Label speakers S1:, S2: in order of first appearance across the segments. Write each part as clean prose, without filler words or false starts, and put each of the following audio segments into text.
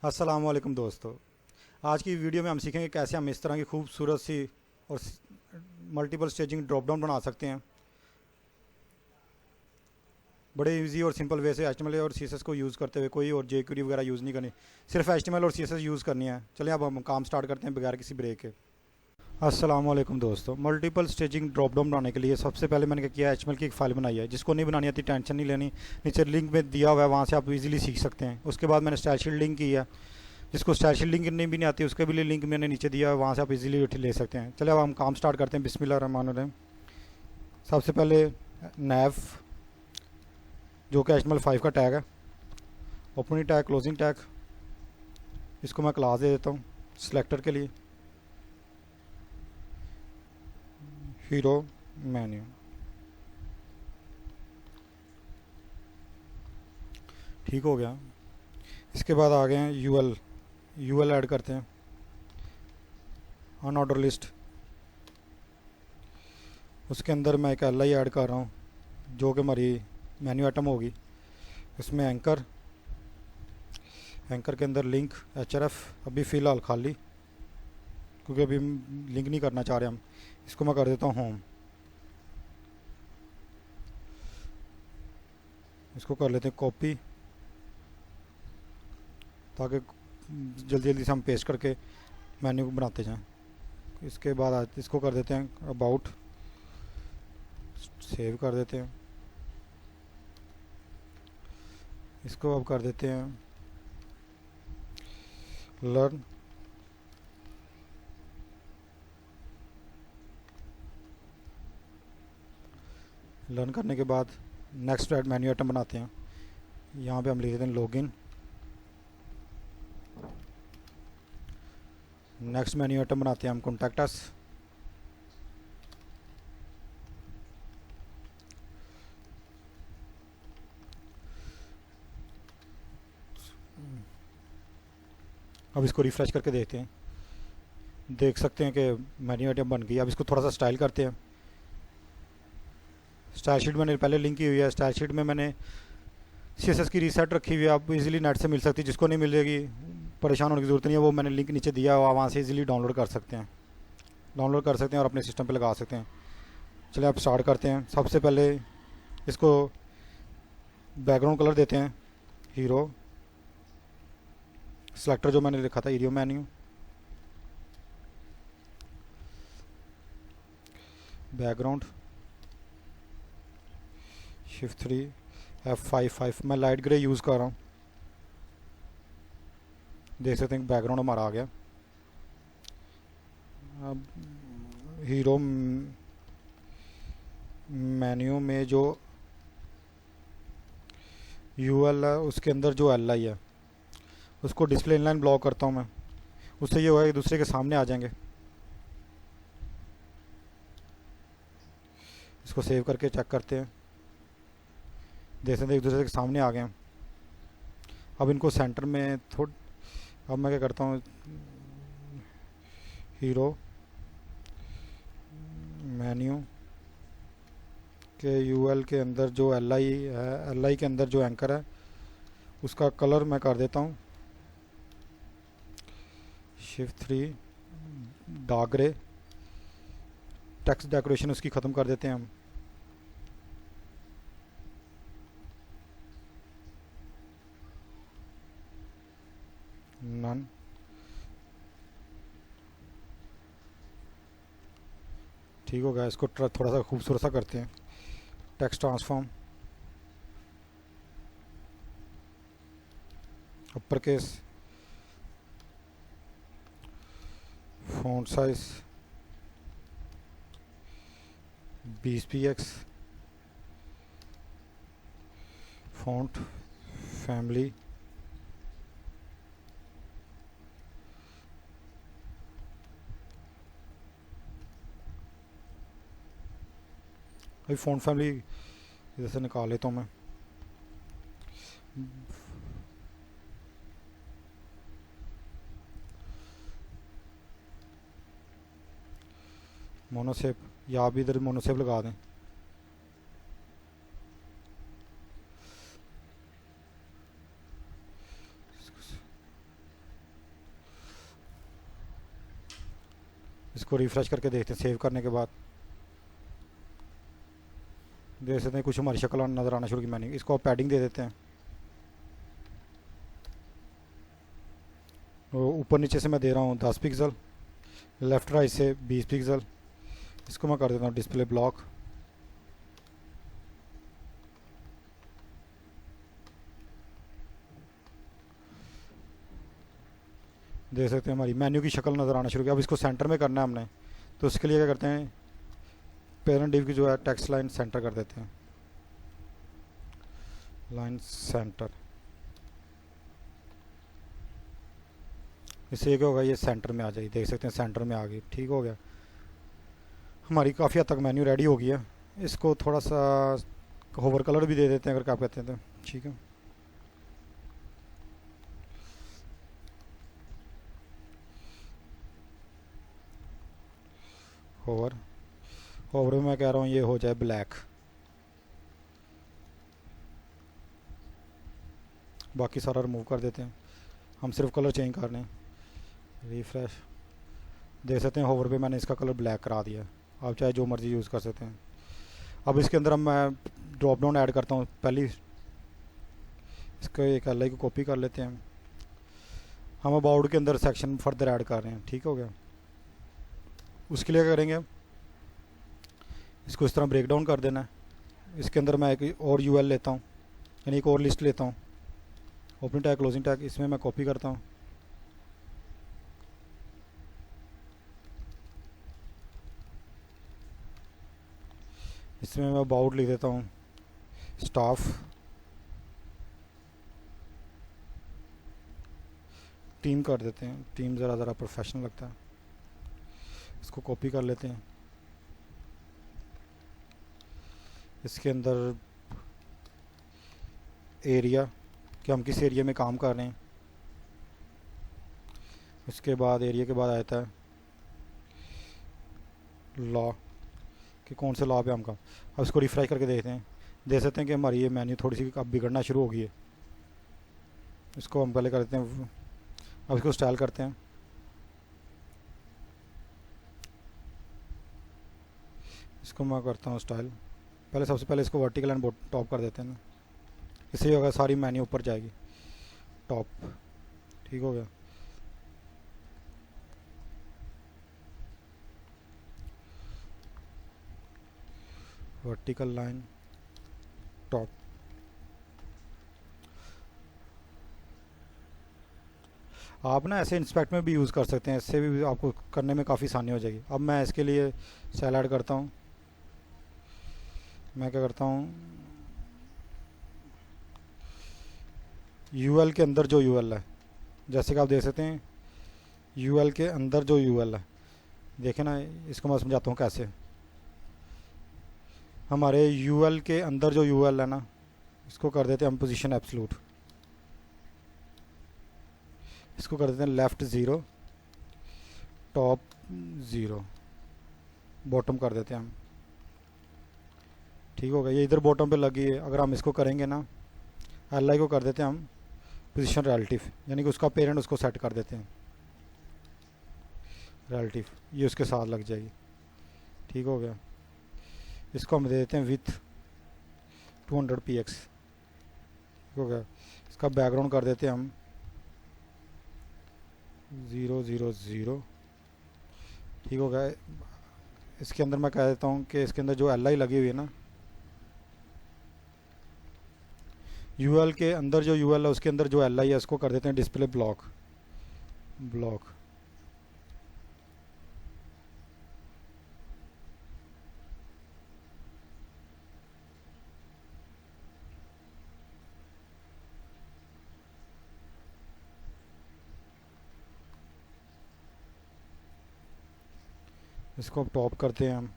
S1: अस्सलाम वालेकुम दोस्तों। आज की वीडियो में हम सीखेंगे कैसे हम इस तरह की खूबसूरत सी और मल्टीपल स्टेजिंग ड्रॉप डाउन बना सकते हैं बड़े इजी और सिंपल वे से एचटीएमएल और सीएसएस को यूज़ करते हुए। कोई और जेक्यूरी वगैरह यूज़ नहीं करनी, सिर्फ एचटीएमएल और सीएसएस यूज़ करनी है। चलिए अब हम काम स्टार्ट करते हैं बगैर किसी ब्रेक के। अस्सलाम वालेकुम दोस्तों। मल्टीपल स्टेजिंग ड्रॉप डाउन बनाने के लिए सबसे पहले मैंने क्या किया, एचटीएमएल की एक फ़ाइल बनाई है। जिसको नहीं बनानी आती टेंशन नहीं लेनी, नीचे लिंक में दिया हुआ है, वहाँ से आप इजीली सीख सकते हैं। उसके बाद मैंने स्टाइल शीट लिंक की है। जिसको स्टाइल शीट लिंक करनी भी नहीं आती उसके भी लिए लिंक मैंने नीचे दिया है, वहाँ से आप इजीली ले सकते हैं। चलिए अब हम काम स्टार्ट करते हैं। बिस्मिल्लाहिर्रहमानिर्रहीम। सबसे पहले नैव जो कि HTML5 का टैग है, ओपनिंग टैग, क्लोजिंग टैग, इसको मैं क्लास दे देता हूँ सिलेक्टर के लिए, हीरो मेन्यू। ठीक हो गया। इसके बाद आ गए हैं यूएल ऐड करते हैं, अनऑर्डर लिस्ट। उसके अंदर मैं एक एल आई ऐड कर रहा हूँ जो कि हमारी मेन्यू आइटम होगी। इसमें एंकर के अंदर लिंक href, अभी फ़िलहाल खाली क्योंकि अभी लिंक नहीं करना चाह रहे हम। इसको मैं कर देता हूँ होम। इसको कर लेते हैं कॉपी ताकि जल्दी जल्दी से हम पेस्ट करके मेन्यू बनाते जाएं। इसके बाद इसको कर देते हैं अबाउट, सेव कर देते हैं। इसको अब कर देते हैं लर्न। लर्न करने के बाद नेक्स्ट ऐड मेन्यू आइटम बनाते हैं। यहाँ पे हम लिख देते हैं लॉगिन। नेक्स्ट मेन्यू आइटम बनाते हैं हम कॉन्टैक्ट अस। अब इसको रिफ्रेश करके देखते हैं, देख सकते हैं कि मेन्यू आइटम बन गई। अब इसको थोड़ा सा स्टाइल करते हैं। स्टाइल शीट मैंने पहले लिंक की हुई है। स्टाइल शीट में मैंने सीएसएस की रीसेट रखी हुई है, आप इजीली नेट से मिल सकती है। जिसको नहीं मिलेगी परेशान होने की ज़रूरत नहीं है, वो मैंने लिंक नीचे दिया हुआ, वहाँ से इजीली डाउनलोड कर सकते हैं और अपने सिस्टम पे लगा सकते हैं। चलिए आप स्टार्ट करते हैं। सबसे पहले इसको बैकग्राउंड कलर देते हैं हीरो। सेलेक्टर जो मैंने लिखा था hero menu, background, Shift 3 F5 मैं लाइट ग्रे यूज़ कर रहा हूँ। देख सकते हैं बैकग्राउंड हमारा आ गया। अब हीरो मेन्यू में जो यूएल है उसके अंदर जो एल आई है उसको डिस्प्ले इनलाइन ब्लॉक करता हूँ मैं। उससे ये होगा कि दूसरे के सामने आ जाएंगे। इसको सेव करके चेक करते हैं। देख सकते हैं एक दूसरे के सामने आ गए हैं। अब इनको सेंटर में अब मैं क्या करता हूँ, हीरो मेन्यू के यूएल के अंदर जो एल आई है, एल आई के अंदर जो एंकर है उसका कलर मैं कर देता हूँ Shift 3 dark grey. Text decoration उसकी ख़त्म कर देते हैं हम। नन। ठीक हो गया। इसको थोड़ा सा खूबसूरत सा करते हैं। Text transform, upper case, font size 20 px, font family अभी फ़ॉन्ट फैमिली इधर से निकाल लेता हूँ मैं। मोनोसेप, या आप भी इधर मोनोसेप लगा दें। इसको रिफ़्रेश करके देखते हैं। सेव करने के बाद देख सकते हैं कुछ हमारी शक्ल नज़र आना शुरू की। मैंने इसको आप पैडिंग दे देते हैं। तो ऊपर नीचे से मैं दे रहा हूँ 10 पिक्सल, लेफ़्ट राइट से 20 पिक्सल। इसको मैं कर देता हूँ डिस्प्ले ब्लॉक। देख सकते हैं हमारी मेन्यू की शक्ल नज़र आना शुरू की। अब इसको सेंटर में करना है हमने, तो उसके लिए क्या करते हैं, पेरेंट डिव की जो है टेक्स्ट लाइन सेंटर कर देते हैं। लाइन सेंटर, इससे क्या होगा, ये सेंटर में आ जाएगी। देख सकते हैं सेंटर में आ गई। ठीक हो गया, हमारी काफ़ी हद तक मेन्यू रेडी हो गई है। इसको थोड़ा सा होवर कलर भी दे देते हैं अगर आप कहते हैं तो। ठीक है, होवर होवर में मैं कह रहा हूँ ये हो जाए ब्लैक। बाकी सारा रिमूव कर देते हैं, हम सिर्फ कलर चेंज कर रहे हैं। रिफ्रेश, देख सकते हैं होवर पे मैंने इसका कलर ब्लैक करा दिया। आप चाहे जो मर्ज़ी यूज़ कर सकते हैं। अब इसके अंदर मैं ड्रॉप डाउन ऐड करता हूँ। पहली इसका एक एल आई को कॉपी कर लेते हैं। हम अबाउट के अंदर सेक्शन फर्दर ऐड कर रहे हैं। ठीक हो गया, उसके लिए क्या करेंगे, इसको इस तरह ब्रेक डाउन कर देना है। इसके अंदर मैं एक और यूएल लेता हूँ, यानी एक और लिस्ट लेता हूँ। ओपनिंग टैग क्लोजिंग टैग, इसमें मैं कॉपी करता हूँ। इसमें मैं अबाउट लिख देता हूँ स्टाफ, टीम कर देते हैं। टीम ज़रा प्रोफेशनल लगता है। इसको कॉपी कर लेते हैं। इसके अंदर एरिया, कि हम किस एरिया में काम कर रहे हैं। इसके बाद एरिया के बाद आता है लॉ, कि कौन से लॉ पे हम काम। अब इसको रिफ्रेश करके देखते हैं। देख सकते हैं कि हमारी ये मेन्यू थोड़ी सी अब बिगड़ना शुरू हो गई है। इसको हम पहले करते हैं, अब इसको स्टाइल करते हैं। इसको मैं करता हूँ स्टाइल। पहले सबसे पहले इसको वर्टिकल एंड टॉप कर देते हैं ना, इससे होगा सारी मेन्यू ऊपर जाएगी टॉप। ठीक हो गया, वर्टिकल लाइन टॉप। आप ना ऐसे इंस्पेक्ट में भी यूज़ कर सकते हैं, इससे भी आपको करने में काफ़ी आसानी हो जाएगी। अब मैं इसके लिए सेल ऐड करता हूँ। मैं क्या करता हूँ, यूएल के अंदर जो यूएल है, जैसे कि आप देख सकते हैं यूएल के अंदर जो यूएल है, देखें ना, इसको मैं समझाता हूँ कैसे। हमारे यूएल के अंदर जो यूएल है ना, इसको कर देते हैं हम पोजीशन एब्सोल्यूट। इसको कर देते हैं लेफ़्ट 0, टॉप 0, बॉटम कर देते हैं हम। ठीक होगा, ये इधर बॉटम पे लगी है। अगर हम इसको करेंगे ना, एल आई को कर देते हैं हम पोजीशन रिलेटिव, यानी कि उसका पेरेंट उसको सेट कर देते हैं रिलेटिव, ये उसके साथ लग जाएगी। ठीक हो गया, इसको हम दे देते हैं विथ 200 px। ठीक हो गया, इसका बैकग्राउंड कर देते हैं हम 000। ठीक हो गया, इसके अंदर मैं कह देता हूँ कि इसके अंदर जो एल आई लगी हुई है ना, यूएल के अंदर जो यूएल है उसके अंदर जो एल आई है, उसको कर देते हैं डिस्प्ले ब्लॉक। इसको अब टॉप करते हैं हम।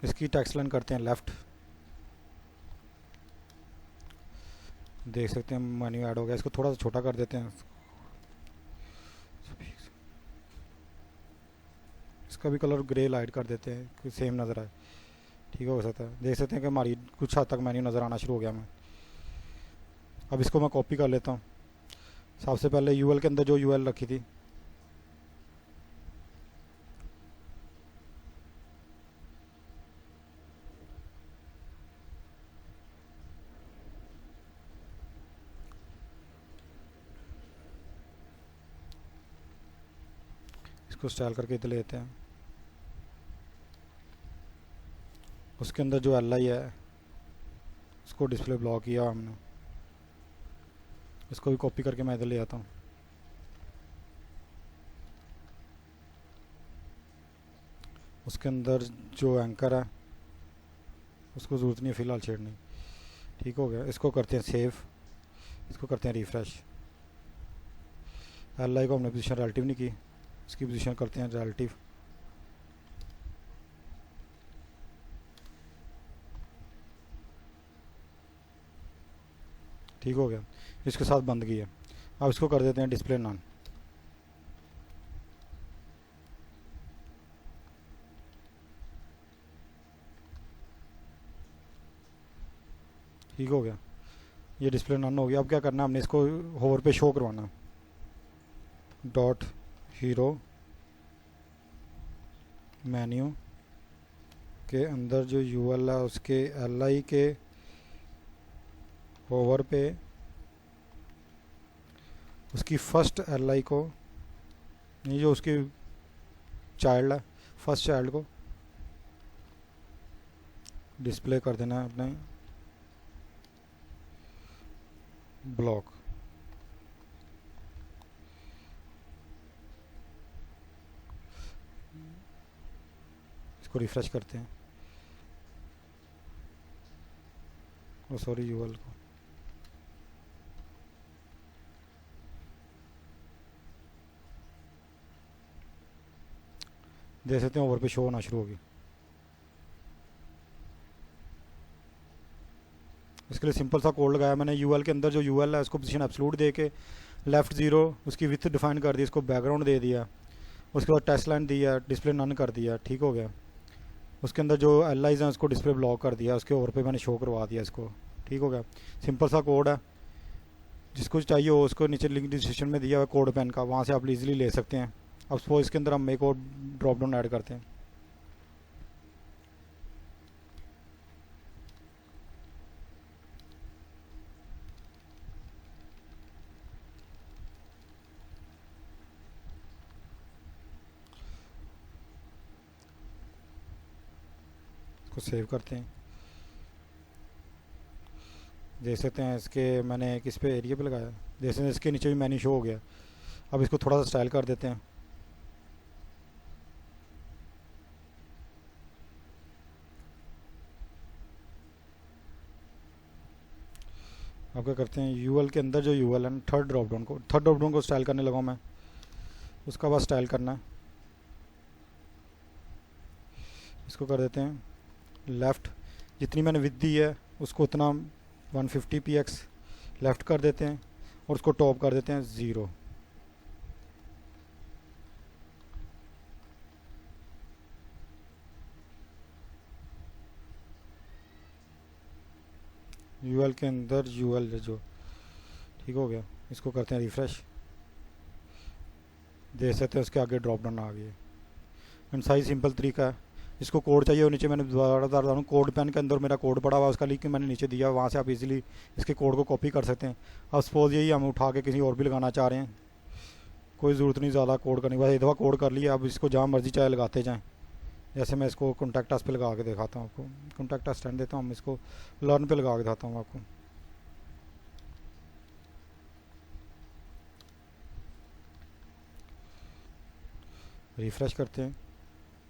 S1: इसकी टेक्स्ट लाइन करते हैं लेफ़्ट। देख सकते हैं मेन्यू ऐड हो गया। इसको थोड़ा सा छोटा कर देते हैं। इसका भी कलर ग्रे लाइट कर देते हैं कि सेम नज़र आए। ठीक हो सकता है। देख सकते हैं कि हमारी कुछ हद तक मेन्यू नज़र आना शुरू हो गया हमें। अब इसको मैं कॉपी कर लेता हूँ। सबसे पहले यूएल के अंदर जो यूएल रखी थी, इसको स्टाइल करके इधर लेते हैं। उसके अंदर जो एल आई है उसको डिस्प्ले ब्लॉक किया हमने, इसको भी कॉपी करके मैं इधर ले आता हूँ। उसके अंदर जो एंकर है उसको ज़रूरत नहीं है फ़िलहाल छेड़ने। ठीक हो गया। इसको करते हैं सेव, इसको करते हैं रिफ़्रेश। एल आई को हमने पोजीशन रिलेटिव नहीं की, इसकी पोजीशन करते हैं रिलेटिव। ठीक हो गया। इसके साथ बंद की है। अब इसको कर देते हैं डिस्प्ले नॉन। ठीक हो गया, ये डिस्प्ले नॉन हो गया। अब क्या करना है, हमने इसको होवर पे शो करवाना। डॉट हीरो मेन्यू के अंदर जो यूएल है उसके एल आई के होवर पे उसकी फर्स्ट एल आई को, ये जो उसकी चाइल्ड है फर्स्ट चाइल्ड को डिस्प्ले कर देना है अपने ब्लॉक। इसको रिफ्रेश करते हैं, ओ सॉरी यूएल को। देख सकते हैं ओवर पे शो होना शुरू होगी। इसके लिए सिंपल सा कोड लगाया मैंने। यूएल के अंदर जो यूएल है उसको पोजीशन एब्सोल्यूट दे के लेफ्ट 0 उसकी विड्थ डिफाइन कर दी, इसको बैकग्राउंड दे दिया। उसके बाद टेस्ट लाइन दिया, डिस्प्ले नन कर दिया। ठीक हो गया। उसके अंदर जो एल आईज हैं उसको डिस्प्ले ब्लॉक कर दिया, उसके ओवर पे मैंने शो करवा दिया इसको। ठीक हो गया। सिंपल सा कोड है, जिसको चाहिए हो उसको नीचे लिंक डिस्क्रिप्शन में दिया हुआ कोड पेन का, वहाँ से आप इजीली ले सकते हैं। अब सपोज इसके अंदर हम एक और ड्रॉप डाउन ऐड करते हैं। इसको सेव करते हैं। देख सकते हैं इसके मैंने किस पे एरिया पे लगाया, देख सकते हैं इसके नीचे भी मेन्यू शो हो गया। अब इसको थोड़ा सा स्टाइल कर देते हैं। अब क्या करते हैं, यूएल के अंदर जो यूएल है थर्ड ड्रॉप डाउन को स्टाइल करने लगा मैं। उसका बाद स्टाइल करना है, इसको कर देते हैं लेफ़्ट। जितनी मैंने विड्थ दी है उसको उतना 150 px लेफ़्ट कर देते हैं और उसको टॉप कर देते हैं 0। यूएल के अंदर यूएल जो ठीक हो गया। इसको करते हैं रिफ्रेश। देख सकते हैं उसके आगे ड्रॉप डाउन आ गई। एंड सही सिंपल तरीका है। इसको कोड चाहिए हो नीचे मैंने दोबारा बता रहा हूँ, कोड पेन के अंदर मेरा कोड पड़ा हुआ, उसका लिंक मैंने नीचे दिया, वहाँ से आप इजीली इसके कोड को कॉपी कर सकते हैं। अब सपोज यही हम उठा के किसी और भी लगाना चाह रहे हैं, कोई ज़रूरत नहीं ज़्यादा कोड करने की, बस एक दफ़ा कोड कर लिया। अब इसको जहाँ मर्जी चाहे लगाते जाएँ। जैसे मैं इसको कॉन्टैक्ट अस पे लगा के दिखाता हूँ आपको। कॉन्टैक्ट अस स्टैंड देता हूँ, इसको लर्न पे लगा के दिखाता हूँ आपको। रिफ़्रेश करते हैं,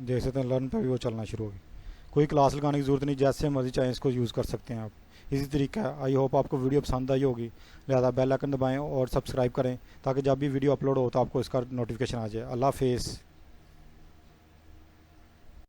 S1: देख सकते हैं लर्न पे भी वो चलना शुरू होगी। कोई क्लास लगाने की ज़रूरत नहीं, जैसे मर्जी चाहें इसको यूज़ कर सकते हैं आप। इसी तरीका है। आई होप आपको वीडियो पसंद आई होगी, लिहाजा बेल आइकन दबाएं और सब्सक्राइब करें ताकि जब भी वीडियो अपलोड हो तो आपको इसका नोटिफिकेशन आ जाए। अल्लाह हाफिज़।